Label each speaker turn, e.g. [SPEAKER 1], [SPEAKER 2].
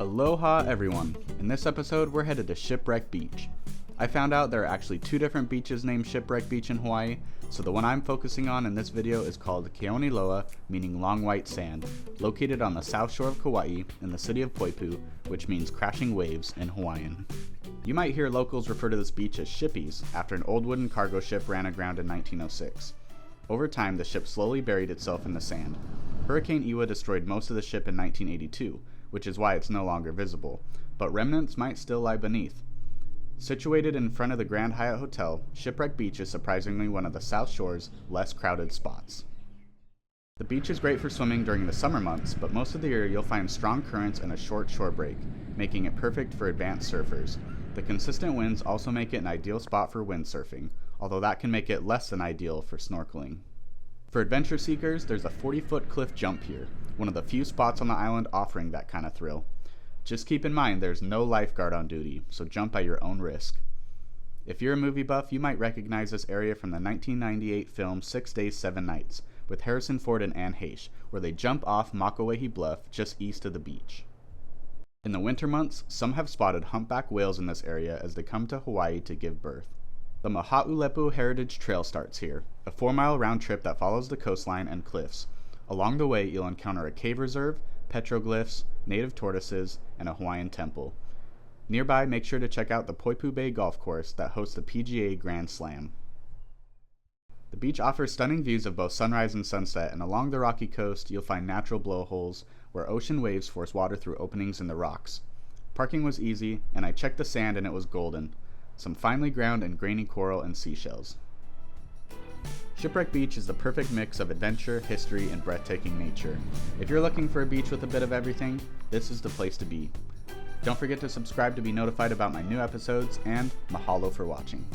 [SPEAKER 1] Aloha everyone! In this episode we're headed to Shipwreck Beach. I found out there are actually two different beaches named Shipwreck Beach in Hawaii, so the one I'm focusing on in this video is called Kaua'i Loa, meaning long white sand, located on the south shore of Kaua'i in the city of Poipu, which means crashing waves in Hawaiian. You might hear locals refer to this beach as Shippies, after an old wooden cargo ship ran aground in 1906. Over time, the ship slowly buried itself in the sand. Hurricane Iwa destroyed most of the ship in 1982, which is why it's no longer visible, but remnants might still lie beneath. Situated in front of the Grand Hyatt Hotel, Shipwreck Beach is surprisingly one of the South Shore's less crowded spots. The beach is great for swimming during the summer months, but most of the year you'll find strong currents and a short shore break, making it perfect for advanced surfers. The consistent winds also make it an ideal spot for windsurfing, although that can make it less than ideal for snorkeling. For adventure seekers, there's a 40-foot cliff jump here, one of the few spots on the island offering that kind of thrill. Just keep in mind there's no lifeguard on duty, so jump at your own risk. If you're a movie buff, you might recognize this area from the 1998 film 6 Days, 7 Nights, with Harrison Ford and Anne Heche, where they jump off Makauwehi Bluff just east of the beach. In the winter months, some have spotted humpback whales in this area as they come to Hawaii to give birth. The Maha'ulepu Heritage Trail starts here, a 4-mile round trip that follows the coastline and cliffs. Along the way, you'll encounter a cave reserve, petroglyphs, native tortoises, and a Hawaiian temple. Nearby, make sure to check out the Poipu Bay Golf Course that hosts the PGA Grand Slam. The beach offers stunning views of both sunrise and sunset, and along the rocky coast, you'll find natural blowholes where ocean waves force water through openings in the rocks. Parking was easy, and I checked the sand and it was golden. Some finely ground and grainy coral and seashells. Shipwreck Beach is the perfect mix of adventure, history, and breathtaking nature. If you're looking for a beach with a bit of everything, this is the place to be. Don't forget to subscribe to be notified about my new episodes, and mahalo for watching.